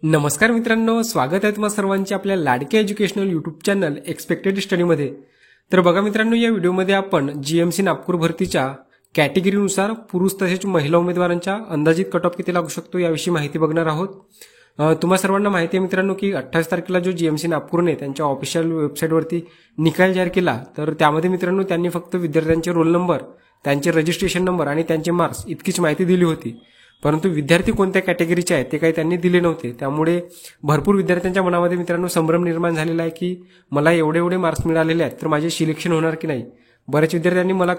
नमस्कार मित्रांनो, स्वागत आहे तुम्हा सर्वांचे आपल्या लाडके एज्युकेशनल यूट्यूब चॅनल एक्सपेक्टेड स्टडीमध्ये। तर बघा मित्रांनो, या व्हिडिओमध्ये आपण जीएमसी नागपूर भरतीच्या कॅटेगरीनुसार पुरुष तसेच महिला उमेदवारांच्या अंदाजित कट ऑफ किती लागू शकतो याविषयी माहिती बघणार आहोत। तुम्हा सर्वांना माहिती आहे मित्रांनो की 28 तारखेला जो जीएमसी नागपूरने त्यांच्या ऑफिशियल वेबसाईटवरती निकाल जाहीर केला, तर त्यामध्ये मित्रांनो त्यांनी फक्त विद्यार्थ्यांचे रोल नंबर, त्यांचे रजिस्ट्रेशन नंबर आणि त्यांचे मार्क्स इतकीच माहिती दिली होती। परंतु विद्यार्थी कोणत्या कॅटेगरीचे आहेत ते काही त्यांनी दिले नव्हते। त्यामुळे भरपूर विद्यार्थ्यांच्या मनामध्ये मित्रांनो संभ्रम निर्माण झालेला आहे की मला एवढे मार्क्स मिळालेले आहेत तर माझे सिलेक्शन होणार की नाही। बऱ्याच विद्यार्थ्यांनी मला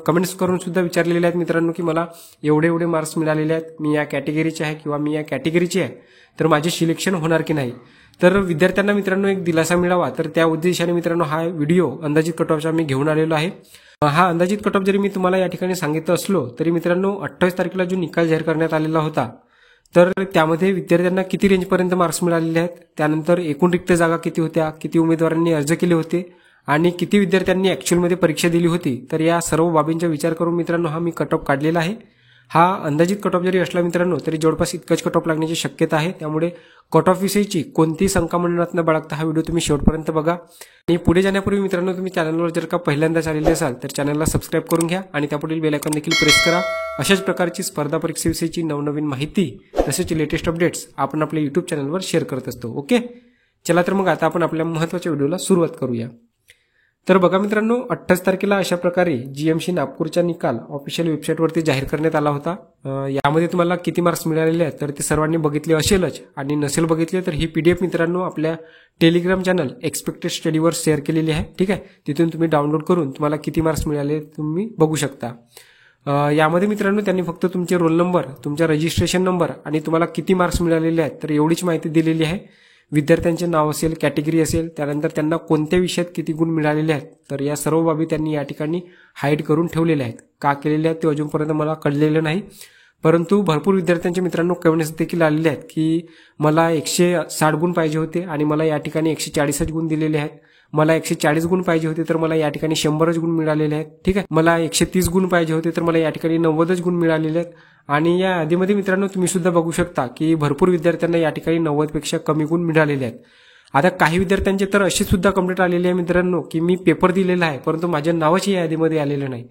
कमेंट्स करून सुद्धा विचारलेले आहेत मित्रांनो की मला एवढे मार्क्स मिळालेले आहेत, मी या कॅटेगरीचे आहे किंवा मी या कॅटेगरीची आहे, तर माझे सिलेक्शन होणार की नाही। तर विद्यार्थ्यांना मित्रांनो एक दिलासा मिळावा, तर त्या उद्देशाने मित्रांनो हा व्हिडिओ अंदाजित कट ऑफचा मी घेऊन आलेलो आहे। हा अंदाजित कट ऑफ जरी मी तुम्हाला या ठिकाणी सांगितलं असलो तरी मित्रांनो 28 तारखेला जो निकाल जाहीर करण्यात आलेला होता, तर त्यामध्ये विद्यार्थ्यांना किती रेंजपर्यंत मार्क्स मिळालेले आहेत, त्यानंतर एकूण रिक्त जागा किती होत्या, किती उमेदवारांनी अर्ज केले होते आणि किती विद्यार्थ्यांनी ऍक्च्युअलमध्ये परीक्षा दिली होती, तर या सर्व बाबींचा विचार करून मित्रांनो हा मी कट ऑफ काढलेला आहे। हा अंदाजित कट ऑफ जरी असला मित्रांनो तरी जवळपास इतकंच कट ऑफ लागण्याची शक्यता आहे। त्यामुळे कट ऑफ विषयीची कोणतीही शंका मनात न बाळगता हा व्हिडिओ तुम्ही शेवटपर्यंत बघा। आणि पुढे जाण्यापूर्वी मित्रांनो तुम्ही चॅनलवर जर का पहिल्यांदाच आलेले असाल तर चॅनलला सबस्क्राईब करून घ्या आणि त्यापुढील बेल आयकॉन देखील प्रेस करा। अशाच प्रकारची स्पर्धा परीक्षेविषयीची नवनवीन माहिती तसेच लेटेस्ट अपडेट्स आपण आपल्या यूट्यूब चॅनलवर शेअर करत असतो। ओके, चला तर मग आता आपण आपल्या महत्त्वाच्या व्हिडिओला सुरुवात करूया। तर बघा मित्रांनो, 28 तारखेला अशा प्रकारे जीएमसी नागपूरचा निकाल ऑफिशियल वेबसाईटवरती जाहीर करण्यात आला होता। यामध्ये तुम्हाला किती मार्क्स मिळालेले आहेत तर ते सर्वांनी बघितले असेलच, आणि नसेल बघितले तर ही पीडीएफ मित्रांनो आपल्या टेलिग्राम चॅनल एक्सपेक्टेड स्टडीवर शेअर केलेली आहे। ठीक आहे, तिथून तुम्ही डाउनलोड करून तुम्हाला किती मार्क्स मिळाले तुम्ही बघू शकता। यामध्ये मित्रांनो त्यांनी फक्त तुमचे रोल नंबर, तुमचा रजिस्ट्रेशन नंबर आणि तुम्हाला किती मार्क्स मिळालेले आहेत तर एवढीच माहिती दिलेली आहे। विद्यार्थ्यांचे नाव असेल, कॅटेगरी असेल, त्यानंतर त्यांना कोणत्या विषयात किती गुण मिळालेले आहेत, तर या सर्व बाबी त्यांनी या ठिकाणी हाईड करून ठेवलेल्या आहेत। का केलेले आहेत ते अजूनपर्यंत मला कळलेलं नाही, परंतु भरपूर विद्यार्थ्यांचे मित्रांनो कमेंट्स देखील आलेले आहेत की मला 160 गुण पाहिजे होते आणि मला या ठिकाणी 140 गुण दिलेले आहेत, मला 140 गुण पाहिजे होते तर मला या ठिकाणी 100 गुण मिळालेले आहेत। ठीक आहे, मला 130 गुण पाहिजे होते तर मला या ठिकाणी 90 गुण मिळालेले आहेत। आणि या यादीमध्ये मित्रांनो तुम्ही सुद्धा बघू शकता की भरपूर विद्यार्थ्यांना या ठिकाणी 90 पेक्षा कमी गुण मिळालेले आहेत। आता काही विद्यार्थ्यांचे तर अशी सुद्धा कंप्लेंट आलेली आहे मित्रांनो की मी पेपर दिलेला आहे परंतु माझ्या नावाची या यादीमध्ये आलेलं नाही।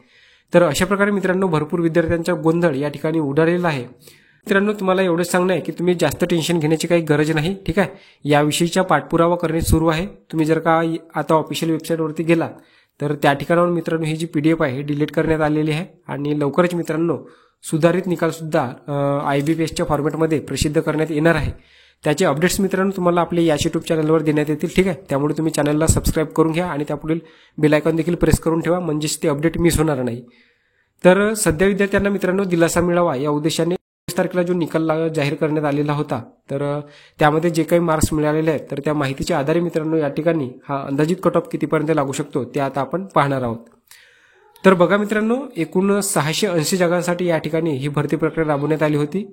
तर अशा प्रकारे मित्रांनो भरपूर विद्यार्थ्यांचा गोंधळ या ठिकाणी उडालेला आहे। मित्रांनो तुम्हाला एवढंच सांगणं आहे की तुम्ही जास्त टेन्शन घेण्याची काही गरज नाही। ठीक आहे, याविषयीचा पाठपुरावा करणे सुरू आहे। तुम्ही जर का आता ऑफिशियल वेबसाईटवरती गेला तर त्या ठिकाणावर मित्रांनो ही जी पीडीएफ आहे ही डिलीट करण्यात आलेली आहे आणि लवकरच मित्रांनो सुधारित निकाल सुद्धा IBPS फॉर्मॅटमध्ये प्रसिद्ध करण्यात येणार आहे। त्याचे अपडेट्स मित्रांनो तुम्हाला आपल्या या यूट्यूब चॅनलवर देण्यात येतील। ठीक आहे, त्यामुळे तुम्ही चॅनलला सबस्क्राईब करून घ्या आणि त्यापुढील बेल आयकॉन देखील प्रेस करून ठेवा, म्हणजेच ते अपडेट मिस होणार नाही। तर सध्या विद्यार्थ्यांना मित्रांनो दिलासा मिळावा या उद्देशाने 28 तारखेला जो निकाल जाहीर करण्यात आलेला होता, तर त्यामध्ये जे काही मार्क्स मिळालेले आहेत तर त्या माहितीच्या आधारे मित्रांनो या ठिकाणी हा अंदाजित कट ऑफ कितीपर्यंत लागू शकतो ते आता आपण पाहणार आहोत। तर बघा मित्रांनो, एकूण 680 जागांसाठी या ठिकाणी ही भरती प्रक्रिया राबवण्यात आली होती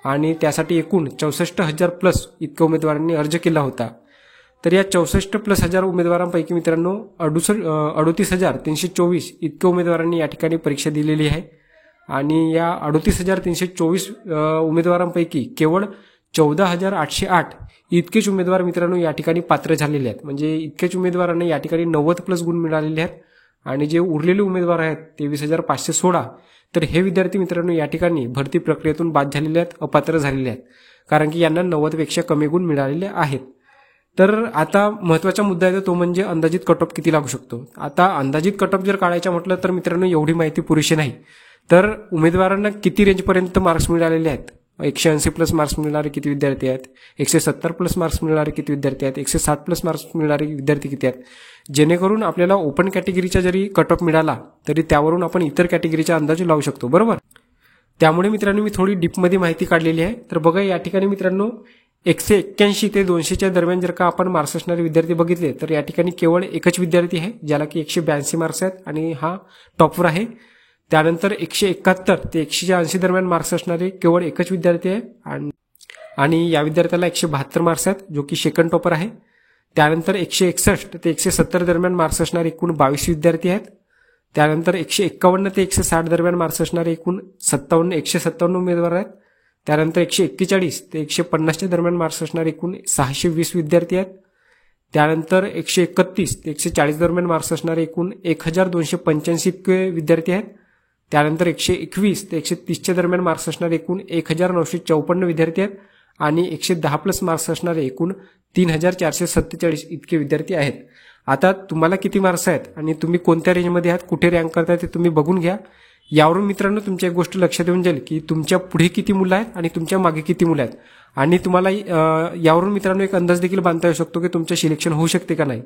आणि त्यासाठी एकूण 64,000 प्लस इतक्या उमेदवारांनी अर्ज केला होता। तर या 64,000+ उमेदवारांपैकी मित्रांनो 38,324 इतक्या उमेदवारांनी या ठिकाणी परीक्षा दिलेली आहे आणि या 38,324 उमेदवारांपैकी केवळ 14,808 इतकेच उमेदवार मित्रांनो या ठिकाणी पात्र झालेले आहेत। म्हणजे इतकेच उमेदवारांना या ठिकाणी 90+ गुण मिळालेले आहेत आणि जे उरलेले उमेदवार आहेत 23,516, तर हे विद्यार्थी मित्रांनो या ठिकाणी भरती प्रक्रियेतून बाद झालेले आहेत, अपात्र झालेले आहेत, कारण की यांना 90 पेक्षा कमी गुण मिळालेले आहेत। तर आता महत्त्वाचा मुद्दा आहे तो म्हणजे अंदाजित कट ऑफ किती लागू शकतो। आता अंदाजित कट ऑफ जर काढायचं म्हटलं तर मित्रांनो एवढी माहिती पुरेशी नाही। तर उमेदवारांना किती रेंजपर्यंत मार्क्स मिळालेले आहेत, 180+ मार्क्स मिळणारे किती विद्यार्थी आहेत, 170+ मार्क्स मिळणारे किती विद्यार्थी आहेत, 160+ मार्क्स मिळणारे विद्यार्थी किती आहेत, जेणेकरून आपल्याला ओपन कॅटेगरीचा जरी कट ऑफ मिळाला तरी त्यावरून आपण इतर कॅटेगरीचा अंदाज लावू शकतो, बरोबर। त्यामुळे मित्रांनो मी थोडी डीपमध्ये माहिती काढलेली आहे। तर बघा या ठिकाणी मित्रांनो 181 ते 200च्या दरम्यान जर का आपण मार्क्स असणारे विद्यार्थी बघितले तर या ठिकाणी केवळ एकच विद्यार्थी आहे ज्याला की 182 मार्क्स आहेत आणि हा टॉपवर आहे। त्यानंतर 171 ते 180 दरम्यान मार्क्स असणारे केवळ एकच विद्यार्थी आहे आणि या विद्यार्थ्याला 172 मार्क्स आहेत जो की सेकंड टॉपर आहे। त्यानंतर 161 ते 170 दरम्यान मार्क्स असणारे एकूण 22 विद्यार्थी आहेत। त्यानंतर 151 ते 160 दरम्यान मार्क्स असणारे एकूण 157 उमेदवार आहेत। त्यानंतर 141 ते 150च्या दरम्यान मार्क्स असणारे एकूण 620 विद्यार्थी आहेत. त्यानंतर 131 ते 140 दरम्यान मार्क्स असणारे एकूण 1285 इतके विद्यार्थी आहेत. त्यानंतर 121 ते 130च्या दरम्यान मार्क्स असणारे एकूण 1954 विद्यार्थी आहेत आणि 110+ मार्क्स असणारे एकूण 3447 इतके विद्यार्थी आहेत. आता तुम्हाला किती मार्क्स आहेत आणि तुम्ही कोणत्या रेंजमध्ये आहात, कुठे रँक करताय ते तुम्ही बघून घ्या. यावरून मित्रांनो तुमच्या एक गोष्ट लक्षात येऊन जाईल की तुमच्या पुढे किती मुलं आहेत आणि तुमच्या मागे किती मुलं आहेत. आणि तुम्हाला यावरून मित्रांनो एक अंदाज देखील बांधता येऊ शकतो की तुमचे सिलेक्शन होऊ शकते का नाही.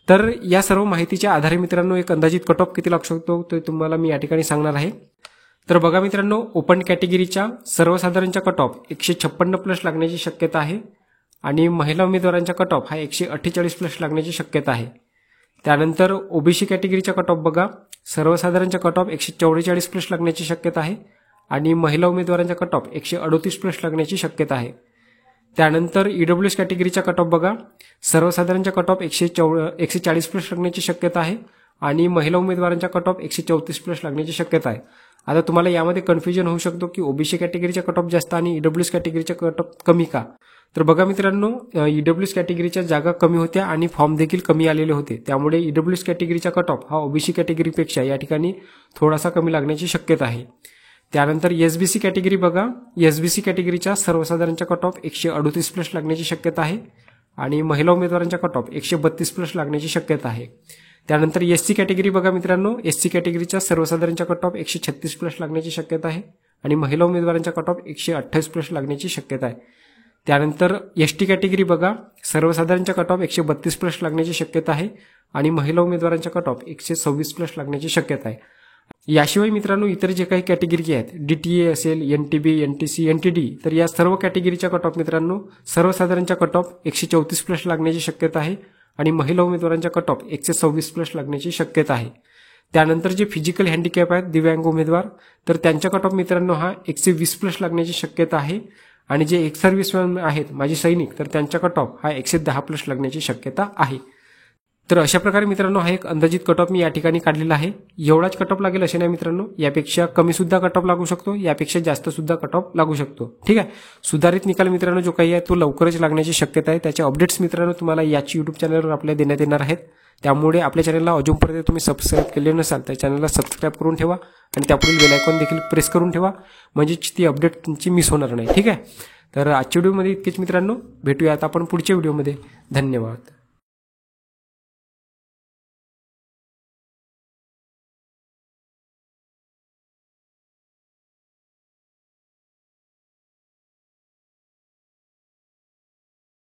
तर या सर्व माहितीच्या आधारे मित्रांनो एक अंदाजित कट ऑफ किती लागू शकतो ते तुम्हाला मी या ठिकाणी सांगणार आहे. तर बघा मित्रांनो, ओपन कॅटेगरीच्या सर्वसाधारणच्या कट ऑफ 156+ लागण्याची शक्यता आहे आणि महिला उमेदवारांच्या कट ऑफ हा 148+ लागण्याची शक्यता आहे. त्यानंतर ओबीसी कॅटेगरीचा कट ऑफ बघा, सर्वसाधारणच्या कट ऑफ 144+ लागण्याची शक्यता आहे आणि महिला उमेदवारांच्या कट ऑफ 138+ लागण्याची शक्यता आहे. त्यानंतर ईडब्ल्यूएस कॅटेगरीचा कट ऑफ बघा, सर्वसाधारणच्या कट ऑफ 140+ लागण्याची शक्यता आहे आणि महिला उमेदवारांच्या कट ऑफ 134+ लागण्याची शक्यता आहे. आता तुम्हाला यामध्ये कन्फ्युजन होऊ शकतो की ओबीसी कॅटेगरीचा कट ऑफ जास्त आणि ईडब्ल्यूएस कॅटेगरीचा कट ऑफ कमी का. तर बघा मित्रांनो, ईडब्ल्यूएस कॅटेगरीच्या जागा कमी होत्या आणि फॉर्म देखील कमी आलेले होते, त्यामुळे ईडब्ल्यूएस कॅटेगरीचा कट ऑफ हा ओबीसी कॅटेगरीपेक्षा या ठिकाणी थोडासा कमी लागण्याची शक्यता आहे. त्यानंतर एसबीसी कॅटेगरी बघा, एसबीसी कॅटेगरीच्या सर्वसाधारणच्या कट ऑफ 138+ लागण्याची शक्यता आहे आणि महिला उमेदवारांच्या कट ऑफ 132+ लागण्याची शक्यता आहे. त्यानंतर एससी कॅटेगरी बघा मित्रांनो, एससी कॅटेगरीच्या सर्वसाधारणच्या कट ऑफ 136+ लागण्याची शक्यता आहे आणि महिला उमेदवारांच्या कट ऑफ 128+ लागण्याची शक्यता आहे. त्यानंतर एसटी कॅटेगरी बघा, सर्वसाधारणच्या कट ऑफ 132+ लागण्याची शक्यता आहे आणि महिला उमेदवारांच्या कट ऑफ 126+ लागण्याची शक्यता आहे. याशिवाय मित्रांनो इतर जे काही कॅटेगरी आहेत, डीटीए असेल, एनटीबी, एनटीसी, एनटीडी, तर या सर्व कॅटेगरीच्या कट ऑफ मित्रांनो सर्वसाधारणच्या कट ऑफ 134+ लागण्याची शक्यता आहे आणि महिला उमेदवारांच्या कट ऑफ 126+ लागण्याची शक्यता आहे. त्यानंतर जे फिजिकल हँडिकॅप आहेत, दिव्यांग उमेदवार, तर त्यांच्या कट ऑफ मित्रांनो हा 120+ लागण्याची शक्यता आहे आणि जे एक्स सर्व्हिसमॅन आहेत, माजी सैनिक, तर त्यांच्या कट ऑफ हा 110+ लागण्याची शक्यता आहे. तर अशा प्रकारे मित्रांनो हा एक अंदाजित कट ऑफ मी या ठिकाणी काढलेला आहे. एवढाच कट ऑफ लागेल असे नाही मित्रांनो, यापेक्षा कमी सुद्धा कट ऑफ लागू शकतो, यापेक्षा जास्त सुद्धा कट ऑफ लागू शकतो. ठीक आहे. सुधारित निकाल मित्रांनो जो काही आहे तो लवकरच लागण्याची शक्यता आहे. त्याचे अपडेट्स मित्रांनो तुम्हाला याची युट्यूब चॅनलवर आपल्या देण्यात येणार आहेत. त्यामुळे आपल्या चॅनलला अजूनपर्यंत तुम्ही सबस्क्राईब केले नसाल तर चॅनलला सबस्क्राईब करून ठेवा आणि त्यापुढील बेल आयकॉन देखील प्रेस करून ठेवा, म्हणजेच ती अपडेट तुमची मिस होणार नाही. ठीक आहे. तर आजच्या व्हिडिओमध्ये इतकेच मित्रांनो, भेटूया आता आपण पुढच्या व्हिडिओमध्ये. धन्यवाद.